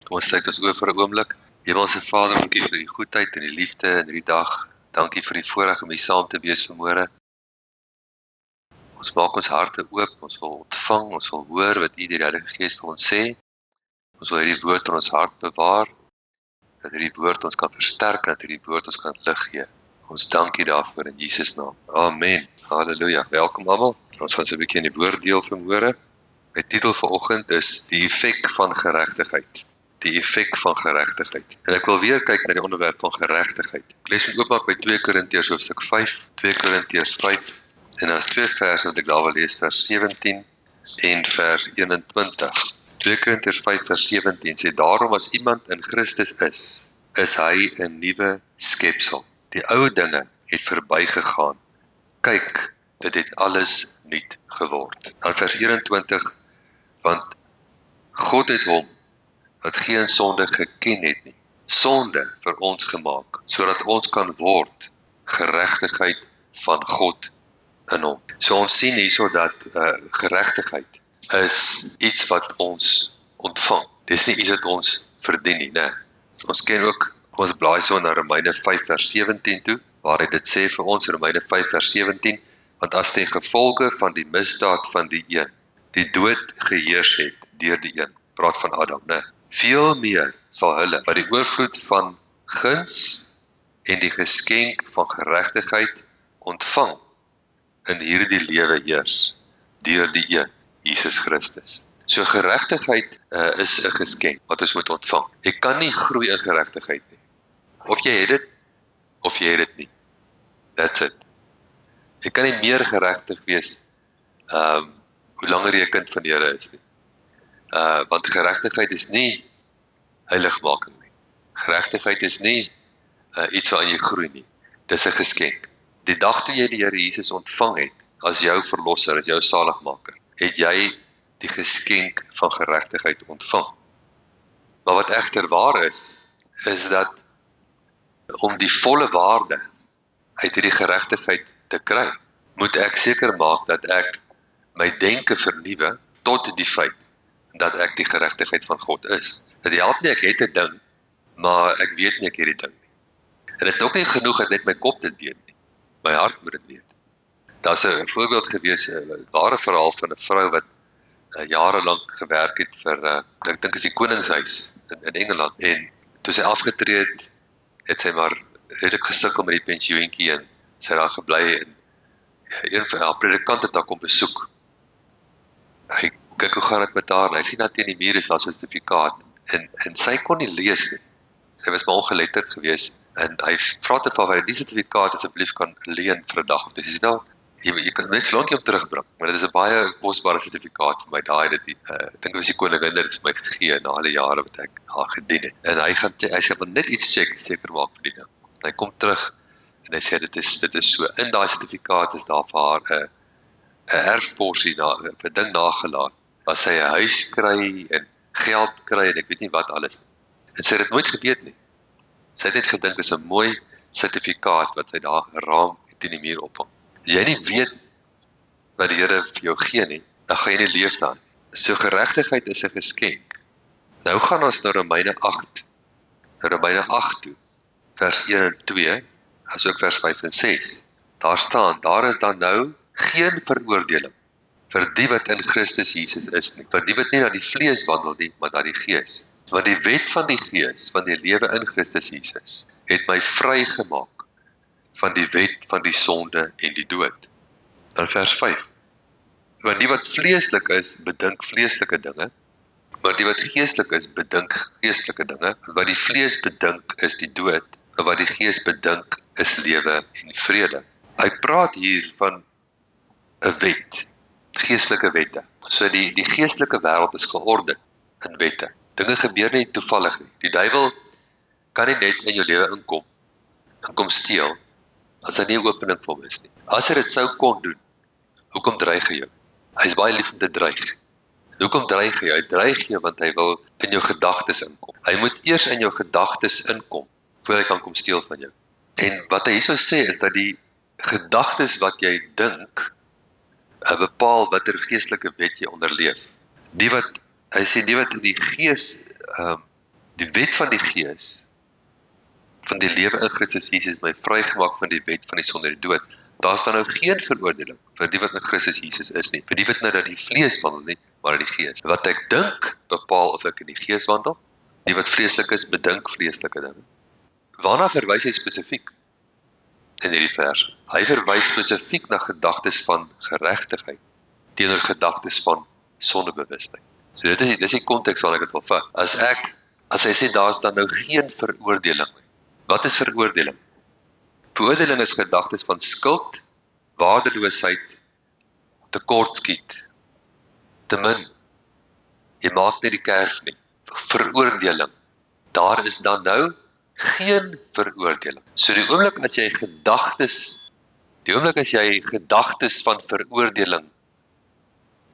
Kom ons sluit ons oë vir 'n oomblik. Hemelse Vader, dankie vir die goedheid en die liefde in hierdie dag. Dankie vir die voorreg om hier saam te wees vanmôre. Ons maak ons harte oop, ons wil ontvang, ons wil hoor wat U deur die Heilige Gees vir ons sê. Ons wil hierdie woord in ons hart bewaar, dat hierdie woord ons kan versterk, dat hierdie woord ons kan lig gee. Ons dank U daarvoor in Jesus naam. Amen. Halleluja. Welkom almal. Ons gaan so 'n bietjie in die woord deel vanmôre. My titel vanoggend is die effek van geregtigheid. Die effek van geregtigheid. En ek wil weer kyk na die onderwerp van geregtigheid. Ek lees met oopmaak by 2 Korintiërs hoofstuk 5, 2 Korintiërs 5, en daar is 2 verse wat ek daar wil lees, vers 17 en vers 21. 2 Korintiërs 5 vers 17 sê, daarom as iemand in Christus is hy 'n nuwe skepsel. Die ou dinge het verbygegaan. Kyk, dit het alles nuut geword. Dan vers 21, want God het hom wat geen sonde geken het nie, sonde vir ons gemaak, sodat ons kan word geregtigheid van God in hom. So ons sien hierso dat geregtigheid is iets wat ons ontvang. Dis nie iets wat ons verdien nie, né? Ons ken ook, ons blaai so na Romeine 5 vers 17 toe, waar hy dit sê vir ons, Romeine 5 vers 17, want as ten gevolge van die misdaad van die een, die dood geheers het deur die een, praat van Adam, né? Veel meer sal hulle, wat die oorvloed van guns en die geskenk van geregtigheid ontvang, in hierdie lewe heers, deur die een, Jesus Christus. So geregtigheid is 'n geskenk wat ons moet ontvang. Jy kan nie groei in geregtigheid nie. Of jy het dit, of jy het dit nie. That's it. Jy kan nie meer geregtig wees hoe langer jy 'n kind van die Here is nie. Want geregtigheid is nie heiligmaking nie. Geregtigheid is nie iets waarin jy groei nie. Dis 'n geskenk. Die dag toe jy die Here Jesus ontvang het, as jou verlosser, as jou saligmaker, het jy die geskenk van geregtigheid ontvang. Maar wat egter waar is dat om die volle waarde uit hierdie geregtigheid te kry, moet ek seker maak dat ek my denke vernuwe tot die feit dat ek die geregtigheid van God is. Dit help nie ek het 'n ding, maar ek weet nie ek het die ding nie. En dit is ook nie genoeg dat net my kop dit weet nie. My hart moet dit weet. Daar's 'n voorbeeld gewees, 'n ware verhaal van 'n vrou wat jarelank gewerk het vir, ek dink is die koningshuis in Engeland. En toe sy afgetree het sy maar redelik gesukkel met die pensioentjie en sy daar gebly en een van haar predikante het haar kom besoek. Hy kyk hoe gaan dit met haar en hy sien dat teen die muur is daar so 'n sertifikaat en sy kon nie lees nie. Sy was maar ongeletterd geweest en hy vra te vir die sertifikaat asseblief kan leen vir 'n dag of twee. Sy sê nou, jy kan net so lank hom terugbring, maar dit is 'n baie kosbare sertifikaat vir my. Daai dit ek dink dit was die koningin dit vir my gegee na al die jare wat ek haar gedien het. En hy sê maar net iets seker maak vir die ding. Hy kom terug en hy sê dit is so. In daai sertifikaat is daar vir haar 'n erfporsie, 'n ding nagelaat, waar sy 'n huis kry en geld kry en ek weet nie wat alles. En sy het dit nooit geweet nie. Sy het net gedink is 'n mooi sertifikaat wat sy daar geraam teen die muur ophang. As jy nie weet wat die Here vir jou gee nie, dan gaan jy nie leef daar. So geregtigheid is 'n geskenk. Nou gaan ons na Romeine 8. Romeine 8 toe, vers 1 en 2, asook vers 5 en 6. Daar staan, daar is dan nou geen veroordeling vir die wat in Christus Jesus is nie, vir die wat nie na die vlees wandel nie, maar na die Gees. Want die wet van die Gees, van die lewe in Christus Jesus, het my vrygemaak van die wet van die sonde en die dood. Dan vers 5. Want die wat vleeslik is, bedink vleeslike dinge, maar die wat geestelik is, bedink geestelike dinge. Wat die vlees bedink is die dood, en wat die Gees bedink is lewe en vrede. Hy praat hier van 'n wet, geestelike wette. So die geestelike wêreld is georden in wette. Dinge gebeur nie toevallig nie. Die duiwel kan nie net in jou lewe inkom steel, as hy nie 'n opening vir hom is nie. As hy dit sou kon doen, hoekom dreig hy jou? Hy is baie lief om te dreig. Hoekom dreig hy? Hy dreig jou want hy wil in jou gedagtes inkom. Hy moet eers in jou gedagtes inkom, voordat hy kan kom steel van jou. En wat hy hierso sê is dat die gedagtes wat jy dink, bepaal watter geestelike wet jy onderleef. Hy sê die wat in die gees Die wet van die Gees, van die lewe in Christus Jesus, my vrygemaak van die wet van die sonde en die dood. Daar is dan nou geen veroordeling vir die wat in Christus Jesus is nie, vir die wat nou dat die vlees wandel nie, maar in die Gees. Wat ek dink, bepaal of ek in die Gees wandel. Die wat vleeslik is, bedink vleeslike dinge. Waarna verwys hy spesifiek in hierdie vers? Hy verwys spesifiek na gedagtes van geregtigheid teenoor gedagtes van sondebewustheid. So dit is die konteks waarin ek dit wil vat. As hy sê daar is dan nou geen veroordeling nie. Wat is veroordeling? Veroordeling is gedagtes van skuld, waardeloosheid, tekortskiet, te min. Jy maak nie die kerf nie. Veroordeling. Daar is dan nou geen veroordeling. So die oomblik as jy gedagtes van veroordeling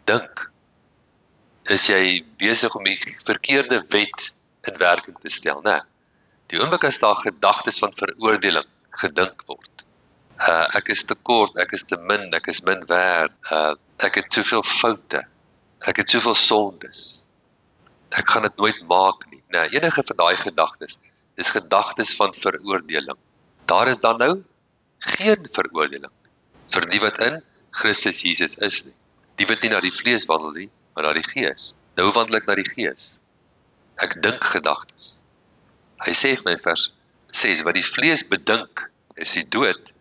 dink, is jy besig om die verkeerde wet in werking te stel, né? Die oomblik as daar gedagtes van veroordeling gedink word. Ek is te kort, ek is te min, ek is min werd, ek het soveel foute, ek het soveel sondes, ek gaan dit nooit maak nie. Nee, enige van daai gedagtes is gedagtes van veroordeling. Daar is dan nou geen veroordeling vir die wat in Christus Jesus is nie. Die wat nie na die vlees wandel nie, maar na die Gees. Nou wandel ek na die Gees. Ek dink gedagtes. Hy sê vir my vers 6, wat die vlees bedink is die dood,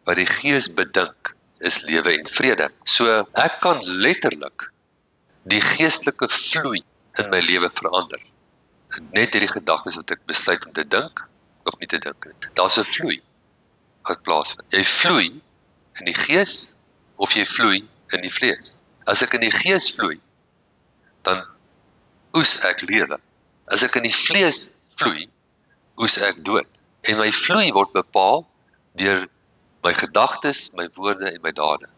wat die Gees bedink is lewe en vrede. So ek kan letterlik die geestelike vloei in my lewe verander. Net hierdie gedagtes wat ek besluit om te dink of nie te dink nie. Daar's 'n vloei wat plaasvind. Jy vloei in die Gees of jy vloei in die vlees. As ek in die Gees vloei, dan oes ek lewe. As ek in die vlees vloei, oes ek dood. En my vloei word bepaal deur my gedagtes, my woorde en my dade.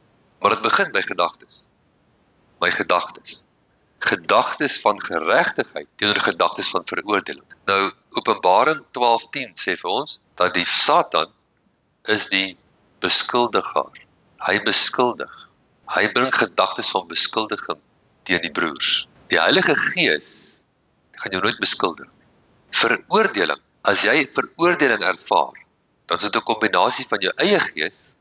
Maar dit begin by gedagtes. My gedagtes. Gedagtes van geregtigheid teenoor gedagtes van veroordeling. Nou, Openbaring 12:10 sê vir ons dat die Satan is die beskuldiger. Hy beskuldig. Hy bring gedagtes van beskuldiging teen die broers. Die Heilige Gees gaan jou nooit beskuldig nie. Veroordeling. As jy veroordeling ervaar, dan is dit 'n kombinasie van jou eie gees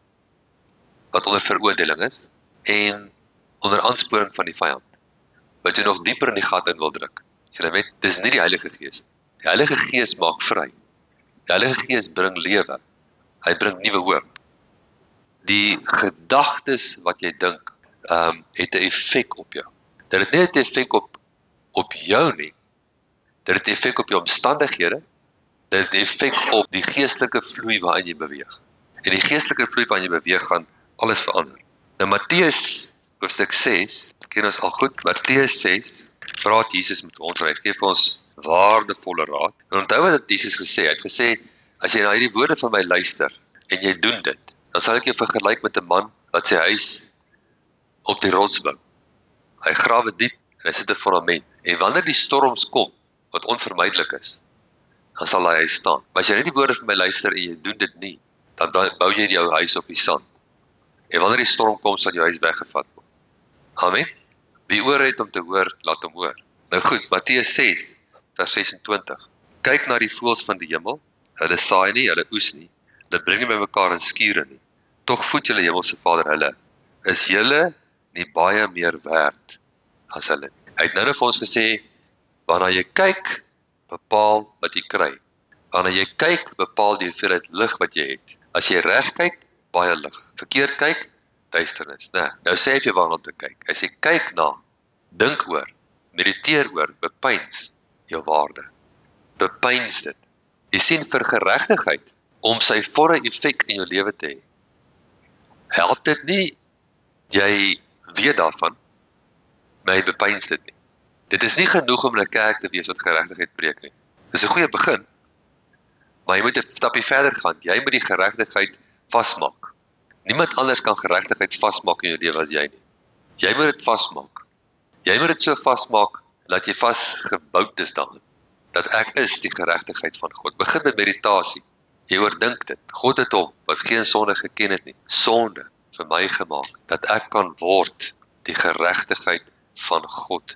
wat onder veroordeling is en onder aansporing van die vyand, wat jy nog dieper in die gat in wil druk. As jy weet, dis nie die Heilige Gees. Die Heilige Gees maak vry. Die Heilige Gees bring lewe. Hy bring nuwe hoop. Die gedagtes wat jy dink, het 'n effek op jou. Dit het nie 'n effek op jou nie. Dit het 'n effek op jou omstandighede. Dit het 'n effek op die geestelike vloei waarin jy beweeg. En die geestelike vloei waarin jy beweeg gaan alles verander. Nou Matteus hoofstuk 6, ken ons al goed. Matteus 6 praat Jesus met ons, hy gee vir ons waardevolle raad. En onthou wat Jesus gesê het. Hy het gesê, as jy na hierdie woorde van my luister en jy doen dit, dan sal ek jou vergelyk met 'n man wat sy huis op die rots bou. Hy grawe diep en hy sit 'n fundament. En wanneer die storms kom, wat onvermydelik is, dan sal hy staan. Maar as jy net die woorde van my luister en jy doen dit nie, dan bou jy jou huis op die sand. En wanneer die storm kom, sal jou huis weggevat word. Amen. Wie oor het om te hoor, laat hom hoor. Nou goed, Matteus 6, vers 26. Kyk na die voëls van die hemel. Hulle saai nie, hulle oes nie. Hulle bring nie bymekaar in skure nie. Tog voed julle hemelse Vader hulle. Is julle nie baie meer werd as hulle nie? Hy het nou vir ons gesê, waarna jy kyk, bepaal wat jy kry. Wanneer jy kyk, bepaal die hoeveelheid lig wat jy het. As jy reg kyk, baie lig. Verkeerd kyk, duisternis. Nee, nou sê hy vir waarna om te kyk. Hy sê, kyk na, dink oor, mediteer oor, bepeins jou waarde. Bepeins dit. Jy sien vir geregtigheid, om sy volle effek in jou lewe te hê. Help dit nie, jy weet daarvan, maar jy bepeins dit nie. Dit is nie genoeg om in 'n kerk te wees wat geregtigheid preek nie. Dis 'n goeie begin, maar jy moet 'n stapie verder gaan. Jy moet die geregtigheid vasmaak. Niemand anders kan geregtigheid vasmaak in jou lewe as jy nie. Jy moet dit vasmaak. Jy moet dit so vasmaak, dat jy vasgebouwd is daarin. Dat ek is die geregtigheid van God. Begin met meditasie. Jy oordink dit. God het hom, wat geen sonde geken het nie, sonde vir my gemaak, dat ek kan word die geregtigheid van God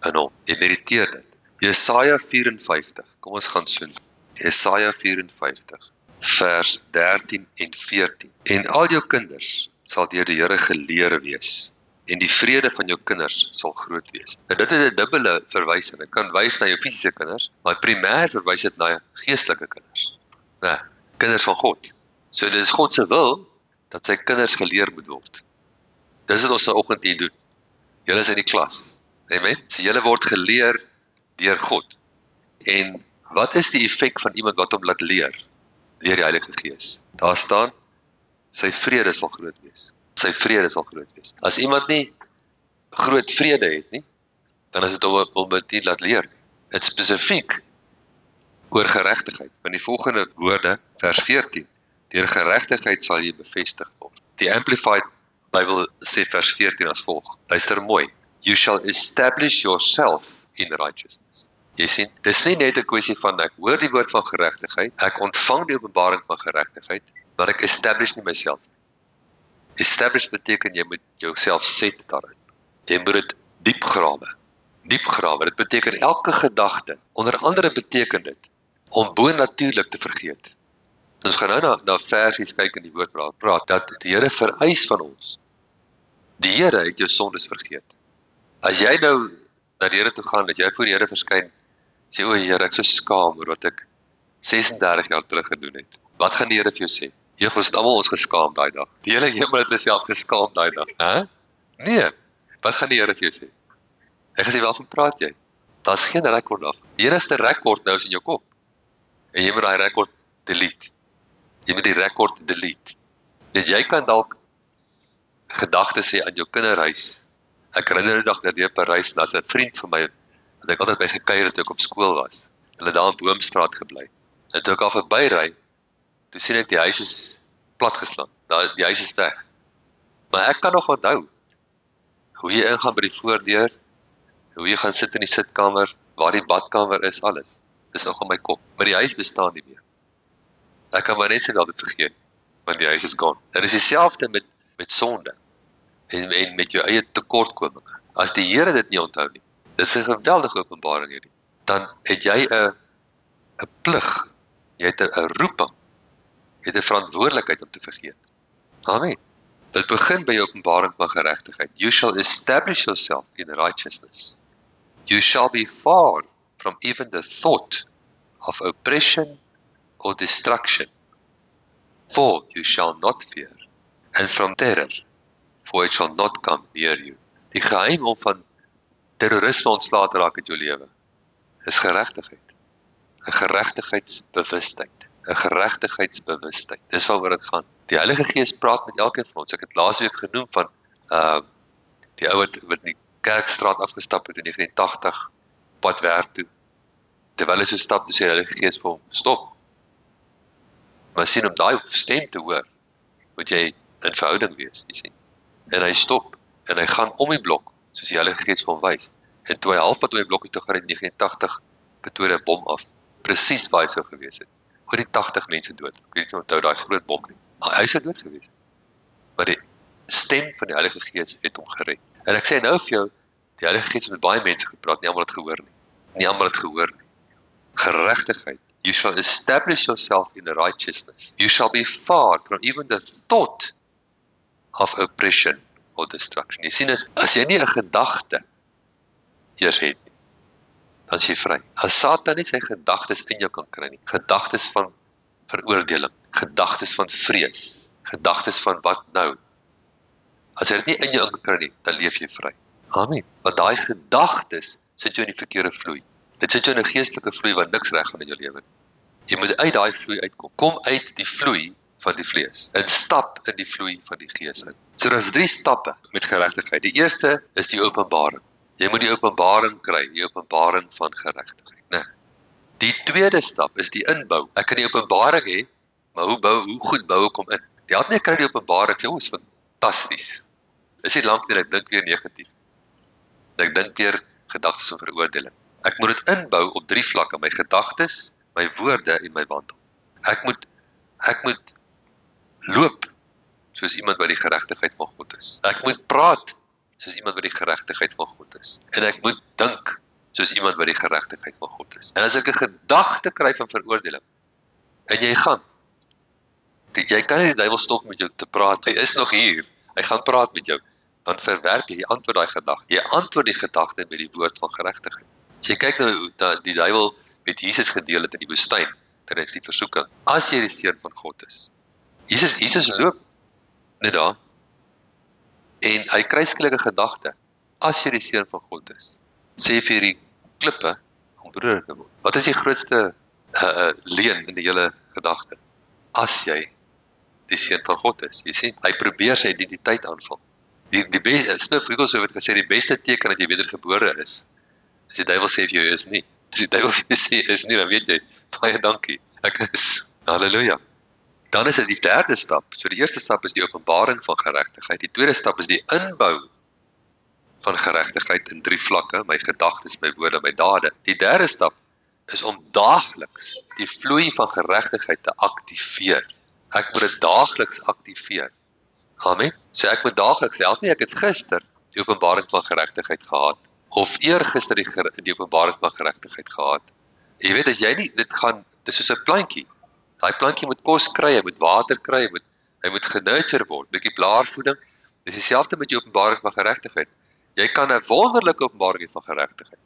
in hom. Jy mediteer dit. Jesaja 54, kom ons gaan soen. Jesaja 54, vers 13 en 14. En al jou kinders sal deur die Here geleer wees, en die vrede van jou kinders sal groot wees. En dit is 'n dubbele verwysing. Dit kan wys na jou fisiese kinders, maar primêr verwys dit na geestelike kinders. Nee, kinders van God. So dit is God se wil dat sy kinders geleer moet word. Dis wat ons vanoggend hier doen. Julle is in die klas. Amen. So julle word geleer deur God. En wat is die effek van iemand wat hom laat leer? Deur die Heilige Gees. Daar staan, sy vrede sal groot wees. Sy vrede sal groot wees. As iemand nie groot vrede het nie, dan is dit om dit nie laat leer. Dit spesifiek oor geregtigheid. In die volgende woorde, vers 14, deur geregtigheid sal jy bevestig word. Die Amplified Bible sê vers 14 as volg. Luister mooi. You shall establish yourself in righteousness. Jy sien, dis nie net 'n kwessie van ek hoor die woord van geregtigheid, ek ontvang die openbaring van geregtigheid, maar ek establish nie myself. Establish beteken jy moet jouself set daarin. Jy moet dit diep grawe. Diep grawe, dit beteken elke gedagte. Onder andere beteken dit om bonatuurlik te vergeet. Ons gaan nou na versies kyk in die woord waar praat dat die Here vereis van ons. Die Here het jou sondes vergeet. As jy nou na die Here toe gaan, dat jy voor die Here verskyn, sê o Here, ek is so skaam oor wat ek 36 jaar terug gedoen het. Wat gaan die Here vir jou sê? Jy het almal ons geskaam daai dag. Die hele hemel het homself geskaam daai dag, hè? Nee. Wat gaan die Here vir jou sê? Hy gaan sê, waarvan praat jy? Daar's geen rekord af. Die enigste rekord nou is in jou kop. En jy moet daai rekord delete. Jy moet die rekord delete. Want jy kan dalk gedagtes hê aan jou kinderhuis. Ek herinner die dag dat deur Parys, daar's 'n vriend van my wat ek altyd by gekuier het toe ek op skool was. Hulle daar in Boomstraat gebly. En toe ek al verbyry, toe sien ek die huis is platgeslaan. Die huis is weg. Maar ek kan nog onthou hoe jy ingaan by die voordeur, hoe jy gaan sit in die sitkamer, waar die badkamer is, alles. Dis nog in my kop. Maar die huis bestaan nie meer. Ek kan maar net sê dat dit vergeet, want die huis is gone. Dit is dieselfde met sonde en met jou eie tekortkominge. As die Here dit nie onthou nie, dis 'n geweldige openbaring hierdie. Dan het jy 'n plig, jy het 'n roeping, jy het 'n verantwoordelikheid om te vergeet. Amen. Dit begin by jou openbaring van geregtigheid. You shall establish yourself in righteousness. You shall be far from even the thought of oppression or destruction, for you shall not fear, and from terror, for it shall not come near you. Die geheim om van terrorisme ontslae te raak uit jou lewe is geregtigheid. 'n geregtigheidsbewustheid. 'n geregtigheidsbewustheid. Dis waaroor dit gaan. Die Heilige Gees praat met elkeen van ons. Ek het laasweek genoem van die ou wat in die Kerkstraat afgestap het in 1980 pad werk toe. Terwyl hy so stap, toe sê die Heilige Gees vir hom, stop. Maar sien, om daai stem te hoor, moet jy in verhouding wees, jy sien. En hy stop, en hy gaan om die blok, soos die Heilige Gees vir hom wys. En toe hy halfpad om die blok toe gaan in 1980, betoor 'n bom af, presies waar hy sou gewees het. Oor die 80 mense dood. Ek weet nie onthou daai groot bom nie. Hy sou dood gewees het. Maar die stem van die Heilige Gees het hom gered. En ek sê nou vir jou, die Heilige Gees het met baie mense gepraat, nie almal het gehoor nie. Nie almal het gehoor nie. Geregtigheid. You shall establish yourself in righteousness. You shall be far from even the thought of oppression or destruction. Jy sien, as jy nie 'n gedagte eers het nie, dan is jy vry. As Satan nie sy gedagtes in jou kan kry nie, gedagtes van veroordeling, gedagtes van vrees, gedagtes van wat nou, as hy dit nie in jou kan kry nie, dan leef jy vry. Amen. Want daai gedagtes sit jou in die verkeerde vloei. Dit sit jou in 'n geestelike vloei wat niks reg gaan in jou lewe. Jy moet uit daai vloei uitkom. Kom uit die vloei van die vlees en stap in die vloei van die gees in. So daar's 3 stappe met geregtigheid. Die eerste is die openbaring. Jy moet die openbaring kry, die openbaring van geregtigheid, né? Die tweede stap is die inbou. Ek kan die openbaring hê, maar hoe goed bou ek hom in? Die ander ek kry die openbaring, sê, is fantasties. Is nie lank nie, ek dink weer negatief. Ek dink weer gedagtes van veroordeling. Ek moet dit inbou op 3 vlakke, my gedagtes, my woorde en my wandel. Ek moet loop soos iemand wat die geregtigheid van God is. Ek moet praat soos iemand wat die geregtigheid van God is. En ek moet dink soos iemand wat die geregtigheid van God is. En as ek 'n gedagte kry van veroordeling, en jy gaan, jy kan nie die duiwel stop met jou te praat, hy is nog hier, hy gaan praat met jou, dan verwerp jy antwoord daai gedagte, jy antwoord die gedagte met die woord van geregtigheid. As jy kyk nou, dat die duiwel met Jesus gedeel het in die woestyn, tydens die versoeking, as jy die seun van God is, Jesus loop net daar, en hy kry skielik 'n gedagte, as jy die seun van God is, sê vir die klippe, om brood te word. Wat is die grootste leen in die hele gedagte? As jy die seun van God is, jy sien, hy probeer sy identiteit aanval. Smith Wigglesworth het gesê, die beste teken dat jy wedergebore is, as die duiwel sê vir jou is nie. As die duiwel vir jou sê is nie, dan weet jy, baie dankie, ek is, halleluja. Dan is dit die derde stap, so die eerste stap is die openbaring van geregtigheid, die tweede stap is die inbou van geregtigheid in 3 vlakke, my gedagtes, my woorde, my dade. Die derde stap is om daagliks die vloei van geregtigheid te aktiveer. Ek moet dit daagliks aktiveer. Amen. So ek moet daagliks, help nie, ek het gister die openbaring van geregtigheid gehad, of eergister die openbaring van geregtigheid gehad. Jy weet, as jy nie, dit is soos 'n plantjie. Daai plantjie moet kos kry, hy moet water kry, hy moet genurture word, bietjie blaarvoeding. Dis dieselfde met die openbaring van geregtigheid. Jy kan 'n wonderlike openbaring hê van geregtigheid.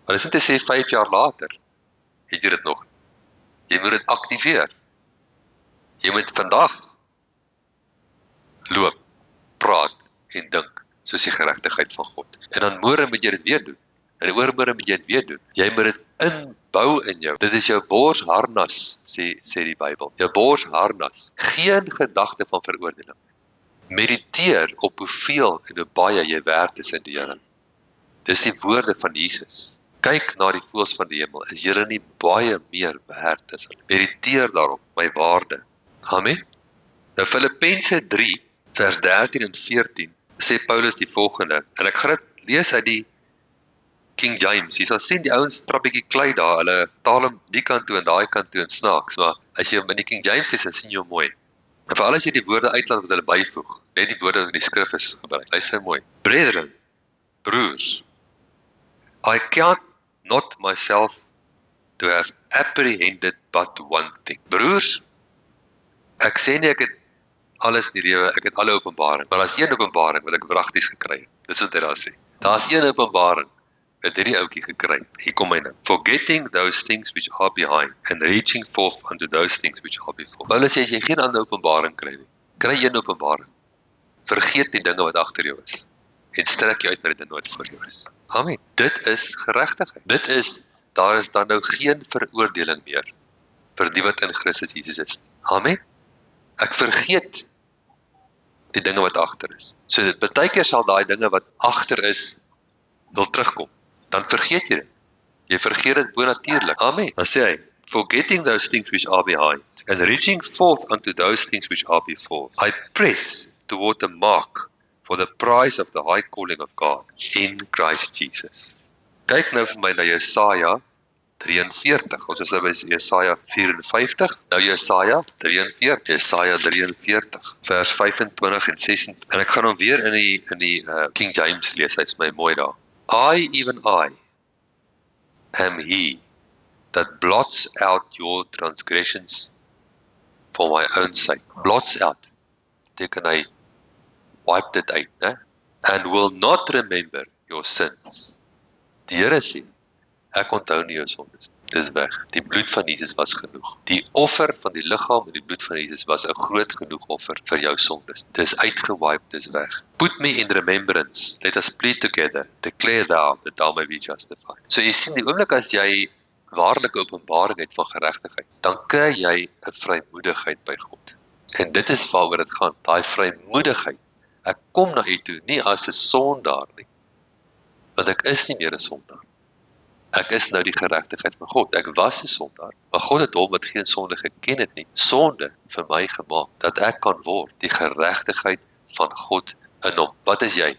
Maar dis nie te sê 5 jaar later, het jy dit nog. Jy moet dit aktiveer. Jy moet vandag loop, praat en dink, soos die geregtigheid van God. En dan môre moet jy dit weer doen. En oormôre moet jy dit weer doen. Jy moet dit inbou in jou. Dit is jou borsharnas, sê die Bybel. Jou borsharnas. Geen gedagte van veroordeling. Mediteer op hoeveel en hoe baie jy werd is in die Here. Dis die woorde van Jesus. Kyk na die voëls van die hemel. Is julle nie baie meer werd as hulle? Mediteer daarop, my waarde. Amen. Nou Filippense 3, vers 13 en 14, sê Paulus die volgende, en ek gaan dit lees uit die King James. Jy sal sien die ouens trap bietjie klei daar, hulle taal hom die kant toe en daai kant toe en snaaks, maar as jy hom in die King James lees, dan sien jy hom mooi. En veral as jy die woorde uitlaat wat hulle byvoeg, net die woorde wat in die skrif is gebruik. Luister mooi. Brethren, broers, I count not myself to have apprehended but one thing. Broers, ek sê nie ek het alles in die lewe, ek het alle openbaring, maar daar's een openbaring wat ek wragties gekry het. Dis wat hy daar sê. Daar's een openbaring wat hierdie ouetjie gekry het. Hier kom hy nou. Forgetting those things which are behind and reaching forth unto those things which are before. Paulus sê as jy geen ander openbaring kry nie, kry een openbaring. Vergeet die dinge wat agter jou is en strek jou uit na dit nooit voor jou is. Amen. Dit is geregtigheid. Daar is dan nou geen veroordeling meer vir die wat in Christus Jesus is. Amen. Ek vergeet die dinge wat agter is. So baie keer sal daai dinge wat agter is wil terugkom. Dan vergeet jy dit. Jy vergeet dit bonatuurlik. Amen. Dan sê hy, forgetting those things which are behind and reaching forth unto those things which are before. I press toward the mark for the prize of the high calling of God in Christ Jesus. Kyk nou vir my na Jesaja 43. Ons is nou by Jesaja 54. Nou Jesaja 43. Jesaja 43 vers 25 en 26. En ek gaan hom weer in die King James lees. Hy's my mooi daar. I, even I, am he that blots out your transgressions for my own sake. Blots out. Beteken hy wipe dit uit, né? And will not remember your sins. Die Here sê, ek onthou nie jou sondes. Dis weg. Die bloed van Jesus was genoeg. Die offer van die liggaam en die bloed van Jesus was 'n groot genoeg offer vir jou sondes. Dis uitgewipe, dis weg. Put me in remembrance. Let us plead together. Declare thou that thou may be justified. So jy sien, die oomblik as jy waarlike openbaring het van geregtigheid, dan kry jy 'n vrymoedigheid by God. En dit is waaroor dit gaan, daai vrymoedigheid. Ek kom na U toe, nie as 'n sondaar nie, want ek is nie meer 'n sondaar. Ek is nou die geregtigheid van God. Ek was 'n sondaar, maar God het hom wat geen sonde geken het nie, sonde vir my gemaak, dat ek kan word die geregtigheid van God in hom. Wat is jy?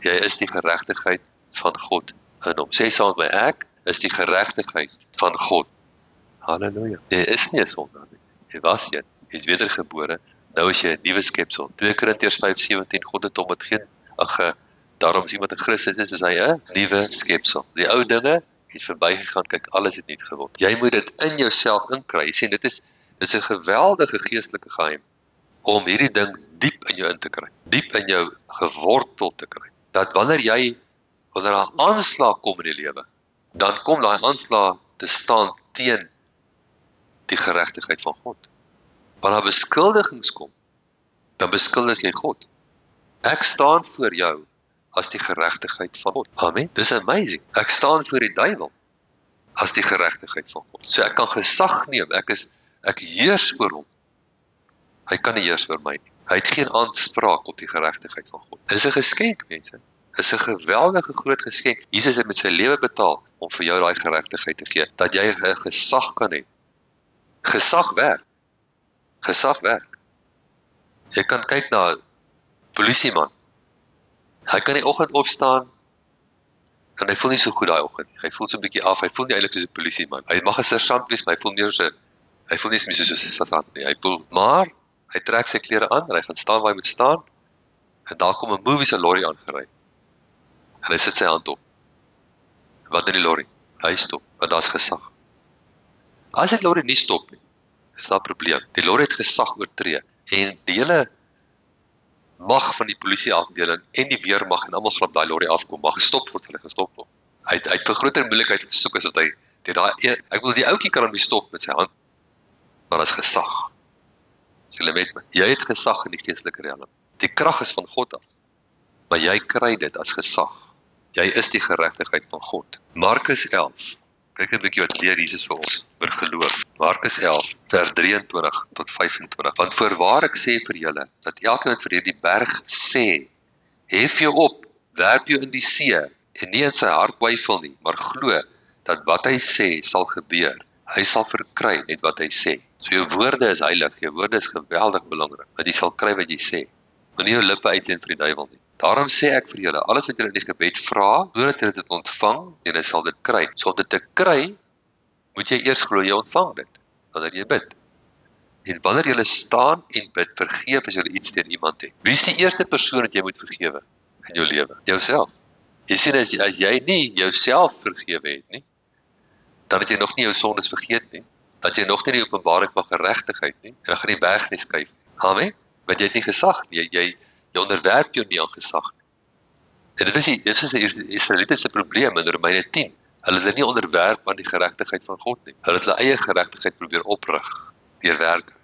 Jy is die geregtigheid van God in hom. Sê saam met my, ek is die geregtigheid van God. Halleluja. Jy is nie 'n sondaar nie. Jy was een. Jy is wedergebore. Nou is jy 'n nuwe skepsel. 2 Korintiërs 5:17. God het hom wat geen Daarom as iemand in Christus is hy 'n nuwe skepsel. Die ou dinge het verbygegaan, kyk, alles het nuut geword. Jy moet dit in jouself inkry. Jy sien, dit is 'n geweldige geestelike geheim om hierdie ding diep in jou in te kry, diep in jou gewortel te kry. Dat wanneer daar aanslag kom in die lewe, dan kom daai aanslag te staan teen die geregtigheid van God. Wanneer beskuldigings kom, dan beskuldig jy God. Ek staan voor jou as die geregtigheid van God. Amen. Dis amazing. Ek staan voor die duiwel as die geregtigheid van God. So ek kan gesag neem, ek heers oor hom. Hy kan nie heers oor my nie. Hy het geen aanspraak op die geregtigheid van God. Dit is 'n geskenk, mense. Dit is 'n geweldige groot geskenk. Jesus het met sy lewe betaal om vir jou daai geregtigheid te gee, dat jy 'n gesag kan hê. Gesag werk. Gesag werk. Jy kan kyk na 'n polisieman. Hy kan die oggend opstaan en hy voel nie so goed daai oggend. Hy voel so 'n bietjie af. Hy voel nie eintlik soos 'n polisieman. Hy mag 'n sergeant wees, maar hy voel nie meer soos 'n sergeant nie. Maar hy trek sy klere aan en hy gaan staan waar hy moet staan. En daar kom 'n movie se lorry aangery. En hy sit sy hand op. Wat in die lorry? Hy stop, want daar's gesag. As die lorry nie stop nie, is daar 'n probleem. Die lorry het gesag oortree en die hele mag van die polisieafdeling en die weermag en almal gaan op daai lorry afkom, mag gestop word, hulle gestop word. Hy het vir groter moeilikheid gesoek as wat hy ek wil die ouetjie kan hom nie stop met sy hand, maar as gesag. Julle weet my, jy het gesag in die geestelike riem. Die krag is van God af, maar jy kry dit as gesag. Jy is die geregtigheid van God. Markus 11, kyk 'n bietjie wat leer Jesus vir ons oor geloof. Markus 11, vers 23 tot 25. Want voorwaar ek sê vir julle, dat elkeen wat vir hierdie berg sê, hef jou op, werp jou in die see, en nie in sy hart twyfel nie, maar glo, dat wat hy sê sal gebeur. Hy sal verkry net wat hy sê. So jou woorde is heilig, jou woorde is geweldig belangrik, dat jy sal kry wat jy sê. Moenie jou lippe uitleen vir die duiwel nie. Daarom sê ek vir julle, alles wat julle in die gebed vra, sodat julle dit ontvang, julle sal dit kry. So om dit te kry, moet jy eers glo jy ontvang dit, wanneer jy bid. En wanneer julle staan en bid, vergeef as julle iets teen iemand het. Wie is die eerste persoon wat jy moet vergewe in jou lewe? Jouself. Jy sien, as jy nie jouself vergewe het nie, dan het jy nog nie jou sondes vergeet nie, dat jy nog nie die openbaring van geregtigheid nie, en dan gaan die berg nie skuif nie. Amen? Want jy het nie gesag nie, jy onderwerp jou nie aan gesag nie. En dit is die Israelitiese probleem in Romeine 10. Hulle is nie onderwerp aan die geregtigheid van God nie. Hulle het hulle eie geregtigheid probeer oprig deur werke.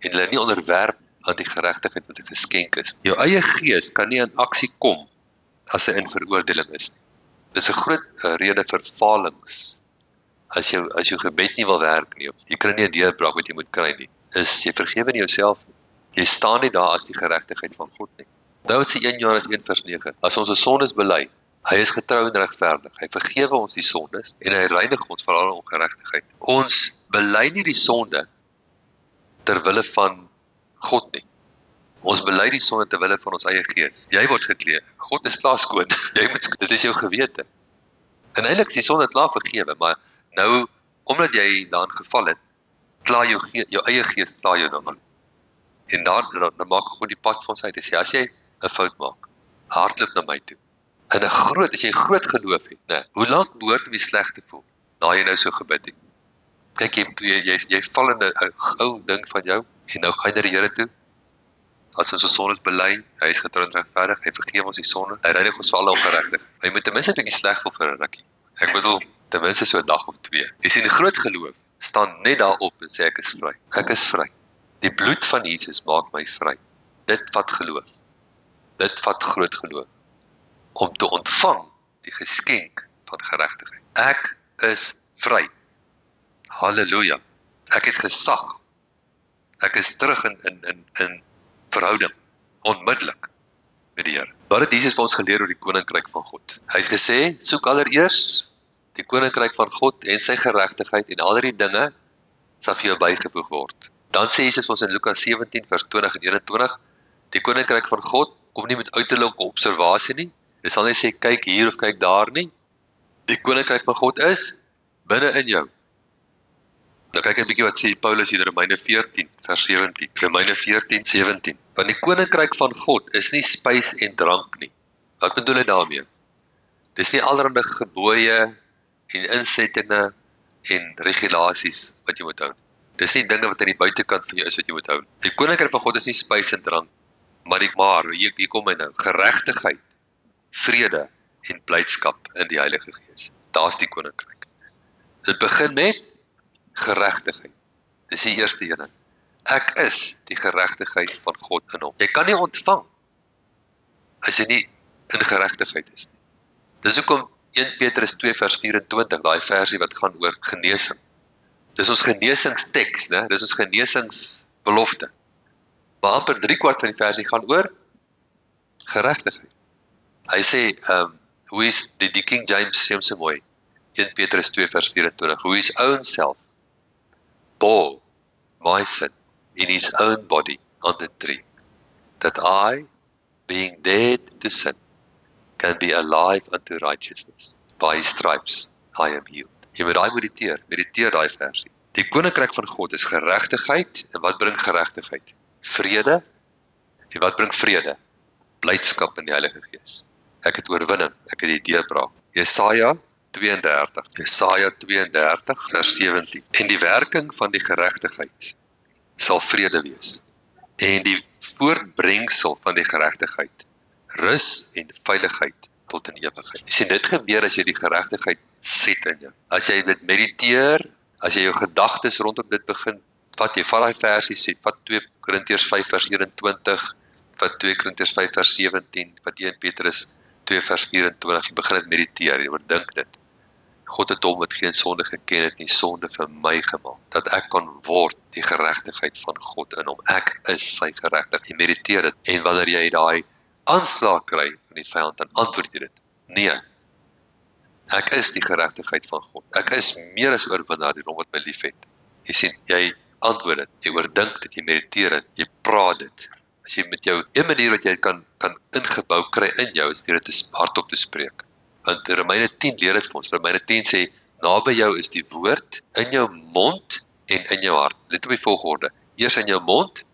En hulle nie onderwerp aan die geregtigheid wat 'n geskenk is. Jou eie gees kan nie in aksie kom as hy in veroordeling is nie. Dis 'n groot rede vir falings. As jou gebed nie wil werk nie, jy kry nie 'n deurbraak wat jy moet kry nie, is jy vergewe nie jouself nie. Jy staan nie daar as die geregtigheid van God nie. Onthou sê 1 Johannes 1 vers 9, as ons sondes bely, hy is getrou en regverdig. Hy vergewe ons die sondes en hy reinig ons van alle ongeregtigheid. Ons bely nie die sonde ter wille van God nie. Ons bely die sonde ter wille van ons eie gees. Jy word geklee. God is klaar skoon. Jy moet skoon. Dit is jou gewete. En eintlik is die sonde klaar vergewe, maar nou omdat jy daarin geval het, klaar jou eie gees klaar jou nou aan. En dan maak God die pad vir ons uit. Hy sê, as jy 'n fout maak, hardloop na my toe. En as jy groot geloof het, nee, hoe lank behoort om jy sleg te voel, na jy nou so gebid het? Kyk, jy val in 'n gou ding van jou, en nou gaan jy na die Here toe. As ons sondes bely, hy is getrou en regverdig, hy vergewe ons die sonde, hy reinig ons van alle ongeregtigheid. Hy moet ten minste 'n bietjie sleg voel vir 'n rukkie. Ek bedoel, ten minste so 'n dag of 2. Jy sien, die groot geloof staan net daarop en sê ek is vry. Ek is vry. Die bloed van Jesus maak my vry. Dit vat geloof. Dit vat groot geloof. Om te ontvang die geskenk van geregtigheid. Ek is vry. Halleluja. Ek het gesag. Ek is terug in verhouding. Onmiddellik met die Here. Wat het Jesus vir ons geleer oor die koninkryk van God? Hy het gesê, soek allereers die koninkryk van God en sy geregtigheid en al die dinge sal vir jou bygevoeg word. Dan sê Jesus ons in Lukas 17 vers 20 en 21, die koninkryk van God kom nie met uiterlike observasie nie. Jy sal nie sê kyk hier of kyk daar nie. Die koninkryk van God is binne in jou. Nou kyk 'n bietjie wat sê Paulus hier in Romeine 14 vers 17. Romeine 14:17. Want die koninkryk van God is nie spys en drank nie, Wat bedoel hy daarmee? Dis nie allerhande gebooie en insettinge en regulasies wat jy moet hou. Dis nie dinge wat aan die buitekant van jou is wat jy moet hou. Die koninkryk van God is nie spys en drank, maar hier kom hy nou, geregtigheid, vrede en blydskap in die Heilige Gees. Daar's die koninkryk. Dit begin met geregtigheid. Dis die eerste een. Ek is die geregtigheid van God in hom. Jy kan nie ontvang as jy nie in geregtigheid is nie. Dis hoekom 1 Petrus 2 vers 24, daai versie wat gaan oor genesing. Dis ons genesingsteks, né? Dis ons genesingsbelofte. Maar amper 3/4 van die versie gaan oor geregtigheid. Hy sê, hoe is die King James sê hom so mooi, 1 Petrus 2 vers 24, who his own self bore my sin in his own body on the tree, that I, being dead to sin, can be alive unto righteousness. By his stripes I am healed. Jy moet daai mediteer daai versie. Die koninkryk van God is geregtigheid, en wat bring geregtigheid? Vrede, en wat bring vrede? Blydskap in die Heilige Gees. Ek het oorwinning, ek het die deurbraak. Jesaja 32 vers 17. En die werking van die geregtigheid sal vrede wees. En die voortbrengsel van die geregtigheid, rus en veiligheid tot in ewigheid. Sien, dit gebeur as jy die geregtigheid set in jou. As jy dit mediteer, as jy jou gedagtes rondom dit begin, vat daai versies, vat 2 Korintiërs 5 vers 21, vat 2 Korintiërs 5 vers 17, vat 1 Petrus 2 vers 24, jy begin dit mediteer, jy oordink dit. God het hom wat geen sonde geken het nie, sonde vir my gemaak, dat ek kan word die geregtigheid van God in hom. Ek is sy geregtigheid. Jy mediteer dit, en wanneer jy daai aanslag kry van die vyand, dan antwoord jy dit. Nee, ek is die geregtigheid van God. Ek is meer as oorwinnaar deur hom wat my liefhet. Jy sien, jy antwoord dit, jy oordink dit, jy mediteer dit, jy praat dit. As jy met jou, een manier wat jy kan ingebou kry in jou, is deur dit hardop te spreek. Want Romeine 10 leer dit vir ons. Romeine 10 sê, naby jou is die woord, in jou mond en in jou hart. Let op die volgorde. Eers in jou mond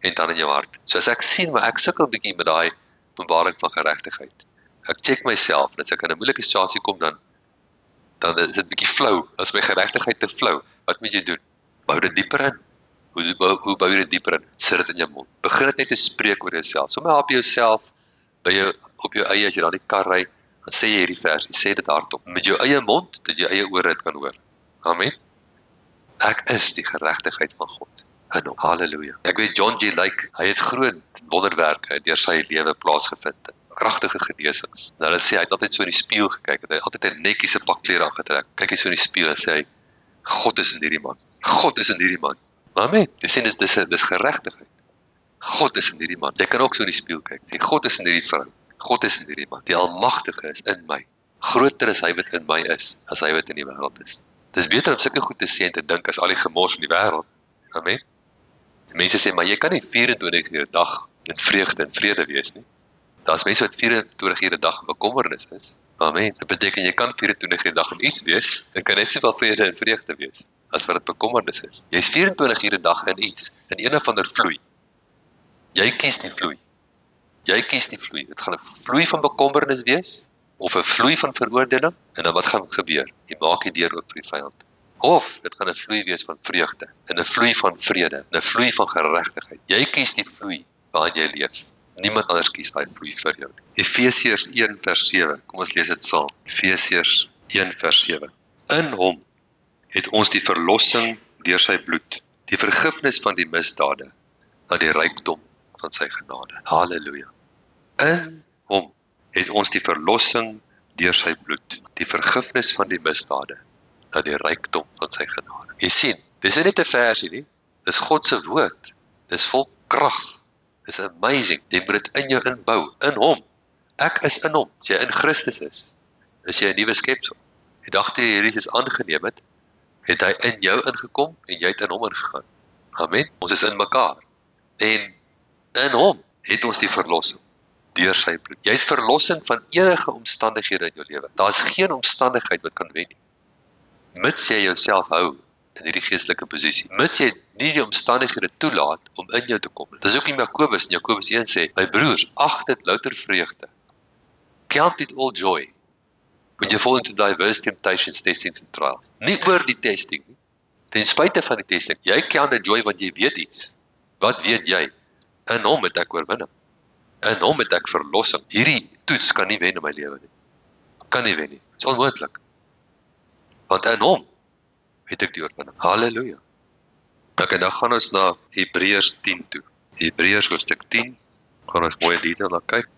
en dan in jou hart. So as ek sien, maar ek sukkel 'n bietjie met daai openbaring van geregtigheid. Ek check myself, en as ek in 'n moeilike situasie kom, dan is dit bietjie flou. As my geregtigheid te flou, wat moet jy doen? Bou dit dieper in. Hoe bou jy dit dieper in? Sit dit in jou mond. Begin dit net te spreek oor jouself. Sommige op jouself, op jou eie, as jy daar die kar ry, dan sê jy hierdie versie, sê dit hardop, met jou eie mond, dat jou eie ore dit kan hoor. Amen. Ek is die geregtigheid van God in hom. Halleluja. Ek weet John G. Lake, hy het groot wonderwerke deur sy lewe plaasgevind. Kragtige genesings. Nou, hulle sê, hy het altyd so in die spieël gekyk, hy het altyd 'n netjiese pak klere aangetrek. Kyk hy so in die spieël en sê hy, God is in hierdie man. God is in hierdie man. Amen. Jy sien, dis geregtigheid. God is in hierdie man. Jy kan ook so in die spieël kyk. Sê, God is in hierdie vrou. God is in hierdie man. Die Almagtige is in my. Groter is hy wat in my is, as hy wat in die wêreld is. Dis beter om sulke goed te sê en te dink as al die gemors van die wêreld. Amen. Die mense sê, maar jy kan nie 24 ure 'n dag in vreugde en vrede wees nie. Daar's mense wat 24 ure 'n dag in bekommernis is. Amen. Dit beteken jy kan 24 ure 'n dag in iets wees, dit kan net soveel vrede en vreugde wees, as wat dit bekommernis is. Jy's 24 ure 'n dag in iets, in een of ander vloei. Jy kies die vloei. Jy kies die vloei. Dit gaan 'n vloei van bekommernis wees, of 'n vloei van veroordeling, en dan wat gaan gebeur? Jy maak die deur oop vir die vyand. Of dit gaan 'n vloei wees van vreugde, en 'n vloei van vrede, en 'n vloei van geregtigheid. Jy kies die vloei waarin jy leef. Niemand anders kies daai vloei vir jou nie. Efesiërs 1 vers 7. Kom ons lees dit saam. Efesiërs 1 vers 7. In hom het ons die verlossing deur sy bloed, die vergifnis van die misdade, aan die rykdom van sy genade. Halleluja. In hom het ons die verlossing deur sy bloed, die vergifnis van die misdade, aan die rykdom van sy genade. Jy sien, dis nie net 'n versie nie, dis God se woord. Dis vol krag. Dis amazing. Jy moet dit in jou inbou, in hom. Ek is in hom. As jy in Christus is jy 'n nuwe skepsel. Die dag toe jy Jesus aangeneem het hy in jou ingekom en jy het in hom ingegaan. Amen. Ons is in mekaar. En in hom het ons die verlossing deur sy bloed. Jy het verlossing van enige omstandighede in jou lewe. Daar is geen omstandigheid wat kan wen nie. Mits jy jouself hou in hierdie geestelike posisie. Mits jy nie die omstandighede toelaat om in jou te kom. Dis ook in Jakobus 1 sê, my broers, ag dit louter vreugde. Count it all joy when you fall into diverse temptations, testings and trials. Nie oor die testing nie. Ten spyte van die testing. Jy count it joy want jy weet iets. Wat weet jy? In hom het ek oorwinning. In hom het ek verlossing. Hierdie toets kan nie wen in my lewe nie. Kan nie wen nie. Dit is onmoontlik. Want in hom het ek die oorwinning. Halleluja. Ok, nou gaan ons na Hebreërs 10 toe. Hebreërs hoofstuk 10, gaan ons mooi in detail na kyk.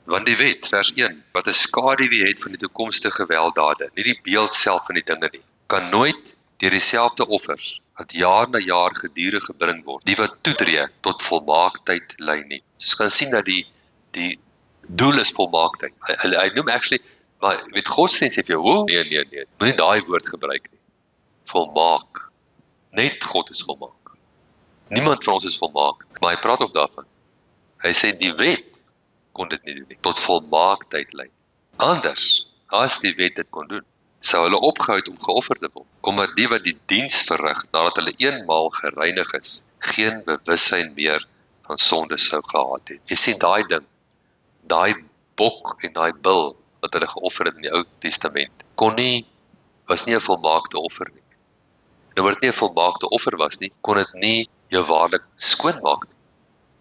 Want die wet, vers 1, wat 'n skaduwee het van die toekomstige gewelddade, nie die beeld self van die dinge nie, kan nooit deur dieselfde offers, wat jaar na jaar gedurig gebring word, die wat toetree tot volmaaktheid lei nie. So jy kan sien dat die doel is volmaaktheid. Hy noem actually, maar met godsdienst sê vir jou, nee, moenie daai woord gebruik nie. Volmaak. Net God is volmaak. Niemand van ons is volmaak, maar hy praat ook daarvan. Hy sê die wet kon dit nie doen nie, tot volmaaktheid lei. Anders, as die wet dit kon doen, sou hulle opgehou het om geoffer te word, omdat die wat die diens verrig, nadat hulle eenmaal gereinig is, geen bewussyn meer van sonde sou gehad het. Jy sien daai ding, daai bok en daai bil, wat hulle geoffer het in die Ou Testament, was nie 'n volmaakte offer nie. Nou wat nie 'n volmaakte offer was nie, kon dit nie jou waarlik skoon maak nie.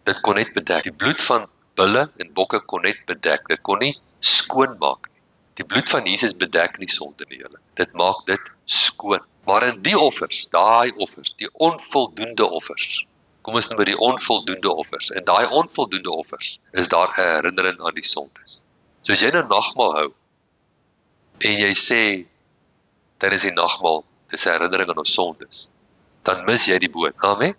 Dit kon net bedek. Die bloed van bulle en bokke kon net bedek. Dit kon nie skoon maak nie. Die bloed van Jesus bedek nie sonde nie, julle. Dit maak dit skoon. Maar in die offers, daai offers, die onvoldoende offers, kom ons noem dit die onvoldoende offers, en daai onvoldoende offers, is daar 'n herinnering aan die sondes. So as jy nou nagmaal hou, en jy sê, tydens die nagmaal, dis 'n herinnering aan ons sondes, dan mis jy die boot. Amen?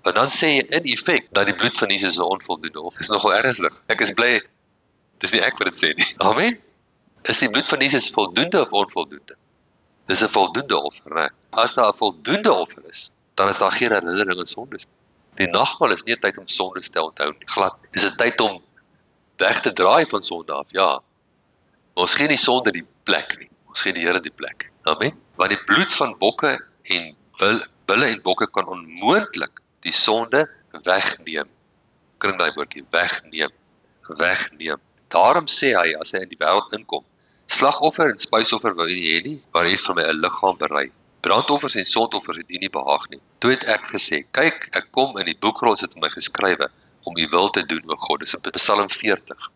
En dan sê jy in effek, dat die bloed van Jesus is 'n onvoldoende offer. Dis nogal ernstig. Ek is bly, dis nie ek wat dit sê nie. Amen? Is die bloed van Jesus voldoende of onvoldoende? Dis 'n voldoende offer, né? As daar 'n voldoende offer is, dan is daar geen herinnering aan sondes nie. Die nagmaal is nie 'n tyd om sondes te onthou nie, glad nie. Dis 'n tyd om weg te draai van sonde af, ja. Maar ons gee nie sonde die plek nie. Ons gee die Here die plek. Amen. Want die bloed van bokke en bulle en bokke kan onmoontlik die sonde wegneem. Kring daai woordjie, wegneem. Daarom sê hy, as hy in die wêreld inkom, slagoffer en spysoffer wou u nie hê nie, maar hy het vir my 'n liggaam berei. Brandoffers en sondoffers het u nie behaag nie. Toe het ek gesê, kyk, ek kom in die boekrol is dit vir my geskrywe, om u wil te doen, o God. Dis in Psalm 40.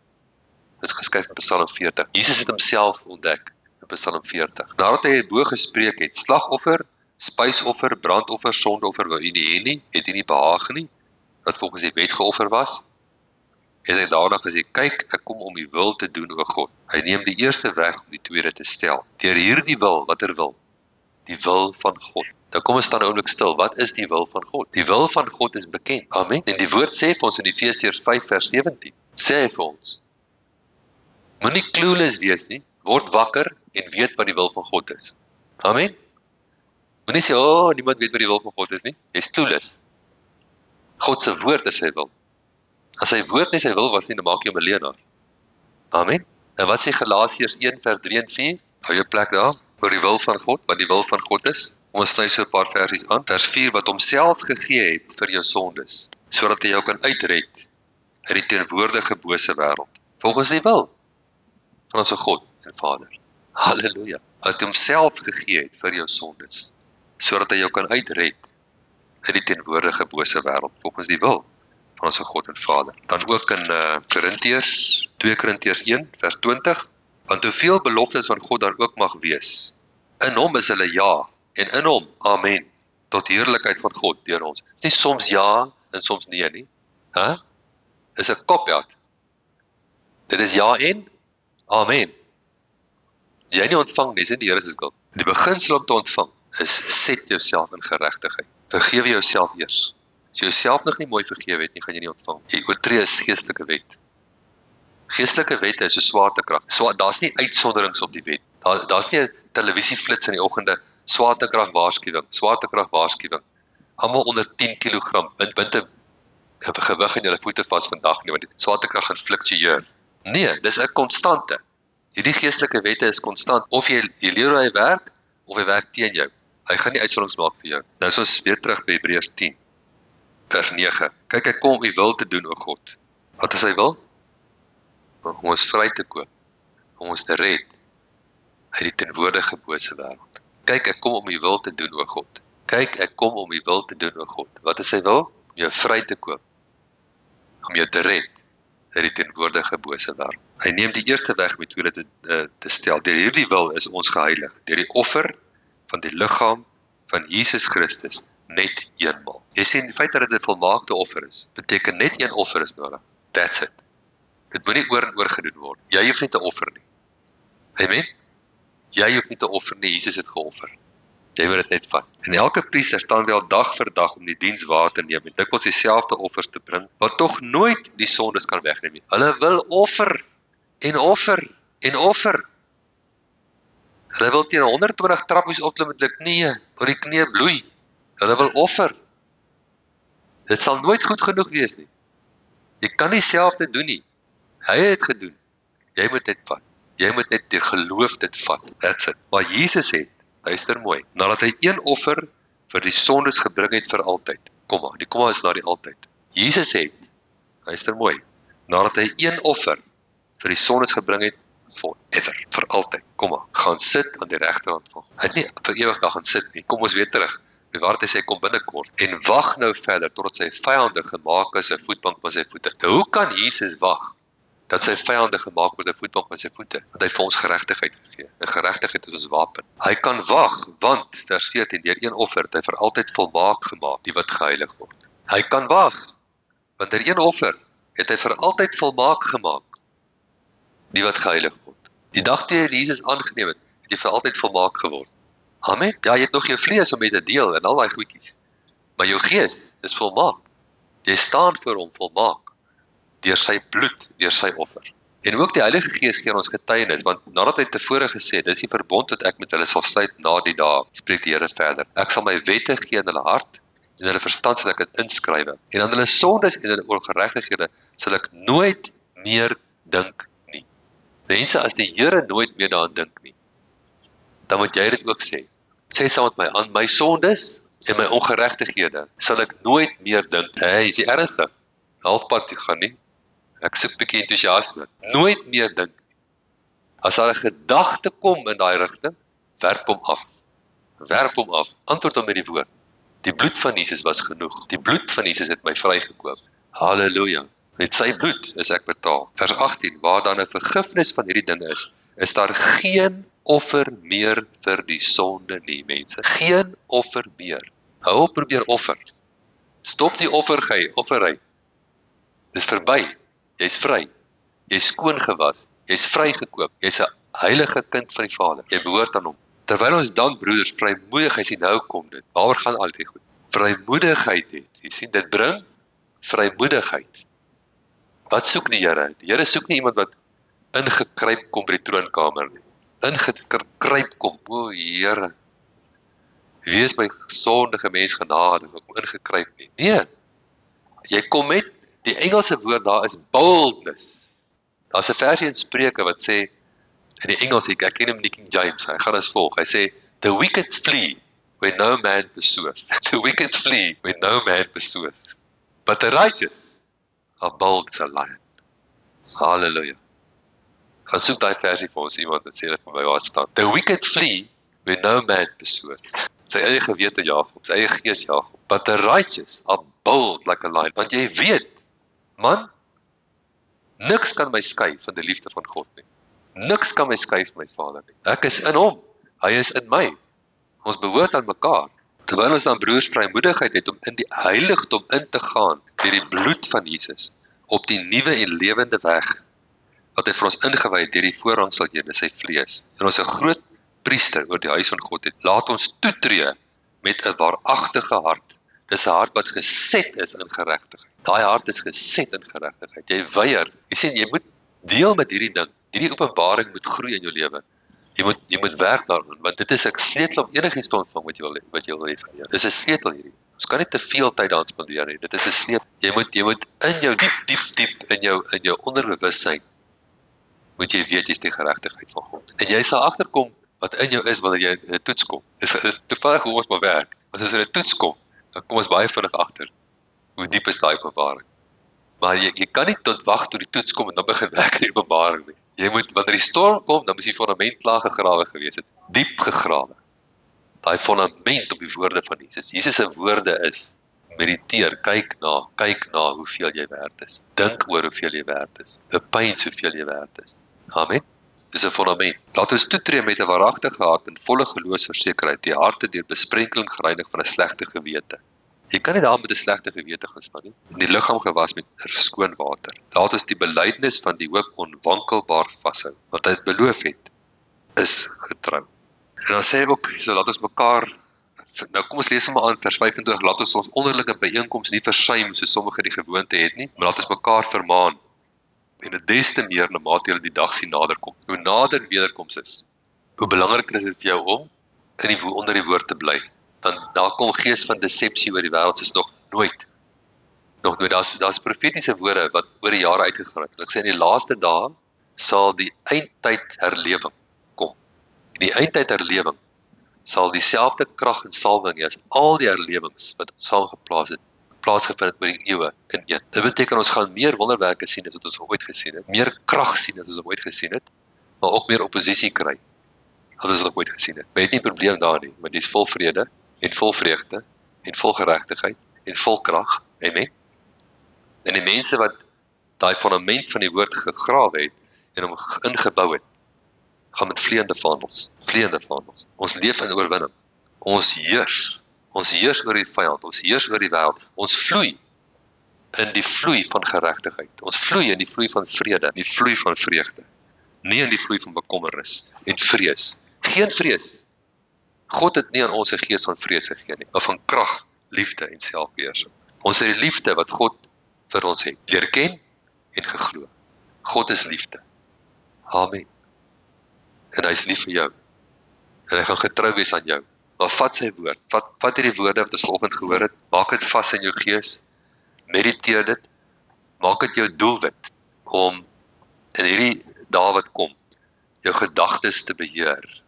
Dit is geskryf in Psalm 40. Jesus het homself ontdek in Psalm 40. Nadat hy bo gespreek het, slagoffer, spysoffer, brandoffer, sondoffer wou u nie hê nie, het u nie behaag nie, wat volgens die wet geoffer was. Het hy daarna gesê, kyk, ek kom om u wil te doen, o God. Hy neem die eerste weg om die tweede te stel. Deur hierdie wil, wat wil? Die wil van God. Dan kom ons staan 'n oomblik stil. Wat is die wil van God? Die wil van God is bekend. Amen. En die woord sê vir ons in Efesiërs 5 vers 17. Sê hy vir ons, moenie clueless wees nie. Word wakker en weet wat die wil van God is. Amen. Moenie sê, niemand weet wat die wil van God is nie. Jy's clueless. God se woord is sy wil. As sy woord nie sy wil was nie, dan maak jy hom 'n leienaar. Amen. En wat sê Galasiërs 1 vers 3 en 4? Hou jou plek daar, oor die wil van God, wat die wil van God is. Ons sny so 'n paar versies aan. Vers 4, wat homself gegee het vir jou sondes, sodat hy jou kan uitred uit die teenwoordige bose wêreld, volgens die wil van ons God en Vader. Halleluja. Wat homself gegee het vir jou sondes, sodat hy jou kan uitred uit die teenwoordige bose wêreld, volgens die wil van ons God en Vader. Dan ook in 2 Korintiërs 1 vers 20, want hoeveel beloftes van God daar ook mag wees, in hom is hulle ja, en in hom, amen, tot heerlikheid van God deur ons. Dit is nie soms ja, en soms nee nie. Dis 'n cop-out. Dit is ja en, amen. As jy nie ontvang nie, is dit die Here se skuld. Die beginsel om te ontvang, is set jouself in geregtigheid. Vergewe jouself eers. As jy jouself nog nie mooi vergewe het nie, gaan jy nie ontvang. Jy oortree 'n geestelike wet. Geestelike wette is so swaartekrag. Daar's nie uitsonderings op die wet. Daar's nie 'n televisieflits in die oggende, swaartekrag waarskuwing. Almal onder 10 kg, bind 'n gewig in julle voete vas vandag nie, want die swaartekrag gaan fluktueer. Nee, dis 'n konstante. Hierdie geestelike wette is konstant. Of jy leer hoe hy werk, of hy werk teen jou. Hy gaan nie uitsonderings maak vir jou. Nou is ons weer terug by Hebreërs 10, vers 9. Kyk, ek kom om u wil te doen, o God. Wat is hy wil? om ons vry te koop, om ons te red uit die teenwoordige bose wêreld. Kyk, ek kom om u wil te doen, o God. Kyk, ek kom om u wil te doen, o God. Wat is sy wil? Om jou vry te koop, om jou te red uit die teenwoordige bose wêreld. Hy neem die eerste weg om die tweede te stel. Deur hierdie wil is ons geheilig, deur die offer van die liggaam van Jesus Christus, net eenmal. Jy sien, die feit dat dit 'n volmaakte offer is, beteken net een offer is nodig. That's it. Dit moet nie oor en oor gedoen word. Jy hoef nie te offer nie. Amen? Jy hoef nie te offer nie, Jesus het geoffer. Jy moet dit net vat. En elke priester staan wel dag vir dag om die diens waar te neem en dikwels dieselfde offers te bring, wat tog nooit die sondes kan wegneem nie. Hulle wil offer en offer en offer. Hulle wil teen 120 trappies opklim met hulle knieë, tot die knieë bloei. Hulle wil offer. Dit sal nooit goed genoeg wees nie. Jy kan nie self dit doen nie. Hy het dit gedoen. Jy moet dit vat. Jy moet net deur geloof dit vat. That's it. Maar Jesus het, luister mooi, nadat hy een offer vir die sondes gebring het vir altyd. Komma, die komma is na die altyd. Jesus het, luister mooi, nadat hy een offer vir die sondes gebring het, forever, vir altyd, komma, gaan sit aan die regterhand van God. Hy het nie vir ewig daar gaan sit nie. Kom ons weer terug. Waar het hy sê, kom binnekort. En wag nou verder, totdat sy vyande gemaak is, sy voetbank van sy voete. Nou, hoe kan Jesus wag, dat sy vyande gemaak word 'n voetbank van sy voete? Want hy het vir ons geregtigheid gegee. En geregtigheid is ons wapen. Hy kan wag, want, vers 14, deur een offer het hy vir altyd volmaak gemaak, die wat geheilig word. Hy kan wag, want deur een offer het hy vir altyd volmaak gemaak, die wat geheilig word. Die dag toe jy Jesus aangeneem het, het jy vir altyd volmaak geword. Amen. Ja, jy het nog jou vlees om mee te deel en al daai goedjies. Maar jou gees is volmaak. Jy staan voor hom volmaak. Deur sy bloed, deur sy offer. En ook die Heilige Gees gee ons getuienis, want nadat hy tevore gesê, dis die verbond wat ek met hulle sal sluit na die dae, spreek die Here verder. Ek sal my wette gee in hulle hart, en hulle verstand sal ek dit inskrywe. En aan hulle sondes en hulle ongeregtighede sal ek nooit meer dink nie. Mense, as die Here nooit meer daaraan dink nie, dan moet jy dit ook sê. Sê saam met my, aan my sondes en my ongeregtighede sal ek nooit meer dink. Hey, is jy ernstig? Halfpad gaan nie. Ek soek 'n bietjie entoesiasme. Nooit meer dink. As daar 'n gedagte kom in daai rigting, werp hom af. Werp hom af. Antwoord hom met die woord. Die bloed van Jesus was genoeg. Die bloed van Jesus het my vrygekoop. Halleluja. Met sy bloed is ek betaal. Vers 18, waar dan 'n vergifnis van hierdie dinge is daar geen offer meer vir die sonde nie, mense. Geen offer meer. Hou op probeer offer. Stop die offerry. Dis verby. Jy's vry. Jy's skoon gewas. Jy's vrygekoop. Jy's 'n heilige kind van die Vader. Jy behoort aan hom. Terwyl ons dan broeders vrymoedigheid sien, nou kom dit. Waaroor gaan al die goed? Vrymoedigheid het. Jy sien, dit bring vrymoedigheid. Wat soek die Here? Die Here soek nie iemand wat ingekruip kom by die troonkamer nie. Ingekruip kom, o Here. Wees my sondige mens genadig, ek kom ingekruip nie. Nee. Jy kom met die Engelse woord daar is boldness. Daar's 'n versie in Spreuke wat sê, in die Engels, ek ken hom in die King James, hy gaan as volg, hy sê, the wicked flee when no man pursueth. The wicked flee when no man pursueth. But the righteous are bold as a lion. Halleluja. Gaan soek daai versie vir ons iemand wat sê dit vir my waar staan. The wicked flee when no man pursueth. Sy eie gewete jaag op, sy eie gees jaag op. But the righteous are bold like a lion. Want jy weet, man, niks kan my skei van die liefde van God nie. Niks kan my skei van my Vader nie. Ek is in hom, hy is in my. Ons behoort aan mekaar. Terwyl ons dan broers vrymoedigheid het om in die heiligdom in te gaan, deur die bloed van Jesus, op die nuwe en lewende weg, wat hy vir ons ingewy het deur die voorhangsel heen in sy vlees. En ons 'n groot priester oor die huis van God het. Laat ons toetree met 'n waaragtige hart. Dis 'n hart wat geset is in geregtigheid. Daai hart is geset in geregtigheid. Jy weier. Jy sien, jy moet deel met hierdie ding. Hierdie openbaring moet groei in jou lewe. Jy moet werk daaraan, want dit is 'n sleutel om enigiets te ontvang wat jy wil hê van Here. Dis 'n sleutel hierdie. Ons kan nie te veel tyd daaraan spandeer nie. Dit is 'n sleutel. Jy moet in jou diep in jou onderbewussyn moet jy weet jy's die geregtigheid van God. En jy sal agterkom wat in jou is wanneer jy in 'n toets kom. Dis toevallig hoe ons maar werk. As ons in 'n toets kom, dan kom ons baie vinnig agter hoe diep is daai openbaring. Maar jy kan nie tot wag tot die toets kom en dan begin werk in die Openbaring nie. Jy moet, wanneer die storm kom, dan moet die fondament klaar gegrawe gewees het. Diep gegrawe. Daai fondament op die woorde van Jesus. Jesus se woorde is, mediteer, kyk na hoeveel jy werd is. Dink oor hoeveel jy werd is. Bepeins hoeveel jy werd is. Amen. Dis 'n fondament. Laat ons toetree met 'n waaragtige hart en volle geloofsversekerheid, die harte deur besprenkeling gereinig van 'n slegte gewete. Jy kan nie daar met 'n slegte gewete gaan staan nie. En die liggaam gewas met skoon water. Laat ons die belydenis van die hoop onwankelbaar vashou. Wat hy beloof het, is getrou. En dan sê hy ook, so laat ons mekaar, nou kom ons lees hom aan vers 25, laat ons onderlinge byeenkoms nie versuim, soos sommige die gewoonte het nie, maar laat ons mekaar vermaan. En dit des te meer, na mate julle die dag sien naderkom. Hoe nader wederkoms is, hoe belangriker is dit vir jou om onder die woord te bly. Dan daar kom gees van decepsie oor die wêreld soos nog nooit. Daar's profetiese woorde wat oor die jare uitgegaan het. Ek sê in die laaste dae sal die eindtyd herlewing kom. In die eindtyd herlewing sal dieselfde krag en salwing hê as al die herlewings wat saamgeplaas het, plaasgevind het oor die eeue in een. Dit beteken ons gaan meer wonderwerke sien as wat ons ooit gesien het, meer krag sien as ons ooit gesien het, maar ook meer opposisie kry as ons ooit gesien het. Maar jy het nie probleem daar nie, want jy is vol vrede en vol vreugde en vol geregtigheid en vol krag. Amen. En die mense wat daai fondament van die woord gegrawe het en hom ingebou het, gaan met vleiende vaandels. Ons leef in oorwinning. Ons heers oor die vyand, ons heers oor die wêreld. Ons vloei in die vloei van geregtigheid. Ons vloei in die vloei van vrede, in die vloei van vreugde. Nie in die vloei van bekommernis en vrees. Geen vrees. God het nie aan ons 'n gees van vrees gegee nie, maar van krag, liefde en selfbeheersing. Ons het die liefde wat God vir ons het, leer ken en geglo. God is liefde. Amen. En hy is lief vir jou. En hy gaan getrou wees aan jou. Maar vat sy woord, vat hierdie woorde wat ons vanoggend gehoor het, maak dit vas in jou gees, mediteer dit, maak dit jou doelwit om in hierdie dae wat kom, jou gedagtes te beheer,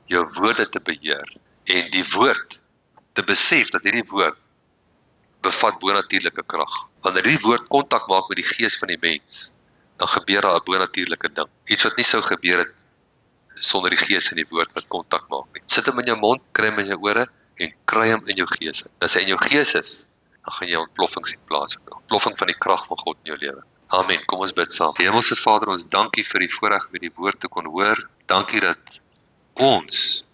jou woorde te beheer, en die woord te besef dat hierdie woord bevat bonatuurlike krag. Wanneer hierdie woord kontak maak met die gees van die mens, dan gebeur daar 'n bonatuurlike ding. Iets wat nie sou gebeur het sonder die gees in die woord wat kontak maak nie. Sit hom in jou mond, kry hom in jou ore en kry hom in jou gees. As hy in jou gees is, dan gaan jy ontploffing sien plaasvind. Ontploffing van die krag van God in jou lewe. Amen. Kom ons bid saam. Hemelse Vader, ons dankie vir die voorreg om die woord te kon hoor. Dankie dat ons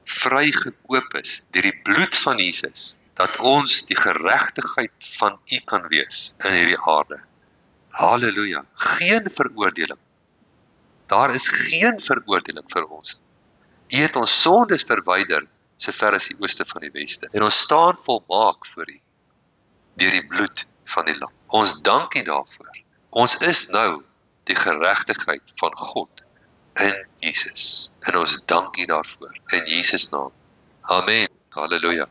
vrygekoop is deur die bloed van Jesus, dat ons die geregtigheid van U kan wees in hierdie aarde. Halleluja. Geen veroordeling. Daar is geen veroordeling vir ons. U het ons sondes verwyder, sover as die ooste van die weste. En ons staan volmaak voor U, deur die bloed van die lam. Ons dankie daarvoor. Ons is nou die geregtigheid van God in Jesus. En ons dankie daarvoor, in Jesus naam. Amen. Halleluja.